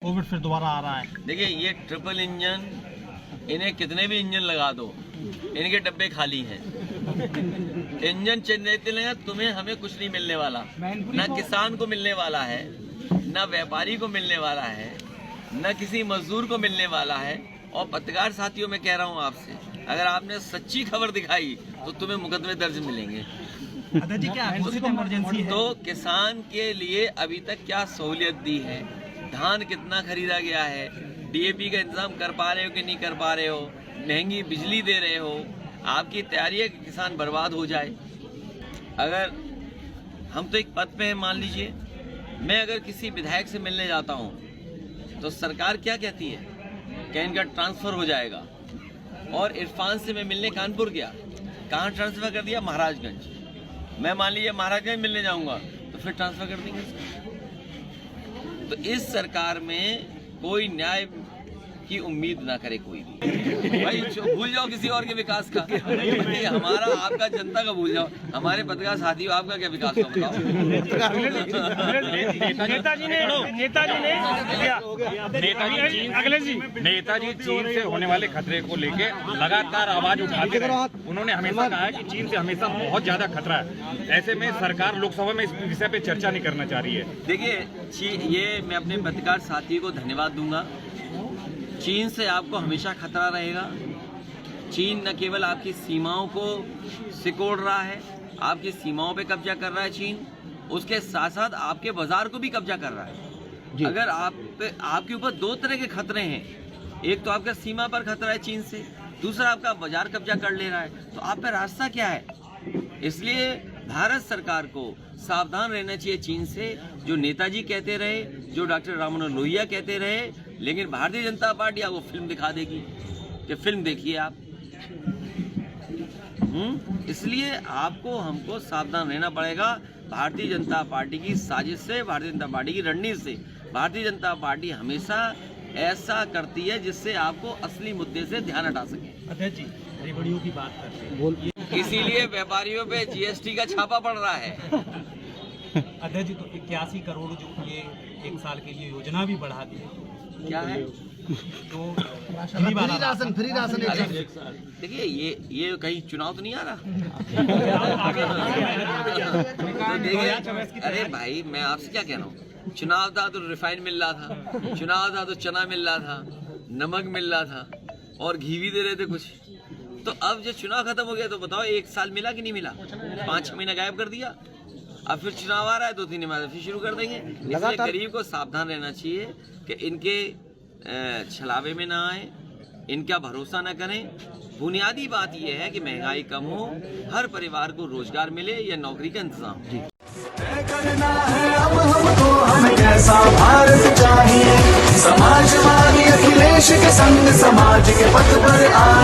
Covid फिर दोबारा आ रहा है। देखिए ये ट्रिपल इंजन, इन्हें कितने भी इंजन लगा दो, इनके डब्बे खाली हैं। इंजन चलते रहेगा, तुम्हें हमें कुछ नहीं मिलने वाला, ना किसान को मिलने वाला है, ना व्यापारी को मिलने वाला है, ना किसी मजदूर को मिलने वाला है। और पत्रकार साथियों मैं कह रहा हूँ आपसे, अगर आपने सच्ची खबर दिखाई तो तुम्हें मुकदमे दर्ज मिलेंगे। जी क्या इमरजेंसी है? तो किसान के लिए अभी तक क्या सहूलियत दी है, धान कितना खरीदा गया है, डीएपी का इंतजाम कर पा रहे हो कि नहीं कर पा रहे हो, महंगी बिजली दे रहे हो, आपकी तैयारी है कि किसान बर्बाद हो जाए। अगर हम तो एक पद पे हैं, मान लीजिए मैं अगर किसी विधायक से मिलने जाता हूँ तो सरकार क्या कहती है कि इनका ट्रांसफर हो जाएगा। और इरफान से मैं मिलने कानपुर गया, कहाँ ट्रांसफर कर दिया? महाराजगंज। मैं मान लीजिए महाराजगंज मिलने जाऊंगा तो फिर ट्रांसफर कर देंगे। तो इस सरकार में कोई न्याय की उम्मीद ना करे कोई भी। भाई भूल जाओ किसी और के विकास का, हमारा आपका जनता का भूल जाओ। हमारे पत्रकार साथियों, आपका क्या विकास का बताओ? नेताजी चीन से होने वाले खतरे को लेके लगातार आवाज उठाते रहे। उन्होंने हमेशा कहा है कि चीन से हमेशा बहुत ज्यादा खतरा है। ऐसे में सरकार लोकसभा में इस विषय पे चर्चा नहीं करना चाह रही है। देखिए ये मैं अपने पत्रकार साथियों को धन्यवाद दूंगा। चीन से आपको हमेशा खतरा रहेगा। चीन न केवल आपकी सीमाओं को सिकोड़ रहा है, आपकी सीमाओं पे कब्जा कर रहा है चीन, उसके साथ साथ आपके बाजार को भी कब्जा कर रहा है। अगर आपके ऊपर दो तरह के खतरे हैं, एक तो आपका सीमा पर खतरा है चीन से, दूसरा आपका बाजार कब्जा कर ले रहा है, तो आप पे रास्ता क्या है? इसलिए भारत सरकार को सावधान रहना चाहिए चीन से। जो नेताजी कहते रहे, जो डॉक्टर राम मनोहर लोहिया कहते रहे, लेकिन भारतीय जनता पार्टी आपको फिल्म दिखा देगी कि फिल्म देखिए आप। इसलिए आपको हमको सावधान रहना पड़ेगा भारतीय जनता पार्टी की साजिश से, भारतीय जनता पार्टी की रणनीति से। भारतीय जनता पार्टी हमेशा ऐसा करती है जिससे आपको असली मुद्दे से ध्यान हटा सके। अध्यक्ष जी रेवड़ियों की बात करते हैं, इसीलिए व्यापारियों पे जीएसटी का छापा पड़ रहा है। अध्यक्ष जी तो 81 करोड़ जो ये एक साल के लिए योजना भी बढ़ा दी, क्या है? तो फ्री राशन देखिए ये कहीं चुनाव तो नहीं आ रहा? अरे भाई मैं आपसे क्या कह रहा हूँ, चुनाव था तो रिफाइन मिल रहा था, चुनाव था तो चना मिल रहा था, नमक मिल रहा था और घी भी दे रहे थे कुछ। तो अब जब चुनाव खत्म हो गया तो बताओ एक साल मिला कि नहीं मिला? 5-6 महीना गायब कर दिया। अब फिर चुनाव आ रहा है, 2-3 महीने फिर शुरू कर देंगे। इसलिए गरीब को सावधान रहना चाहिए कि इनके छलावे में ना आए, इनका भरोसा न करें। बुनियादी बात यह है कि महंगाई कम हो, हर परिवार को रोजगार मिले या नौकरी का इंतजाम हो। करना है अब हमको, हमें कैसा भारत चाहिए, समाजवादी अखिलेश के संग समाज के पथ पर आ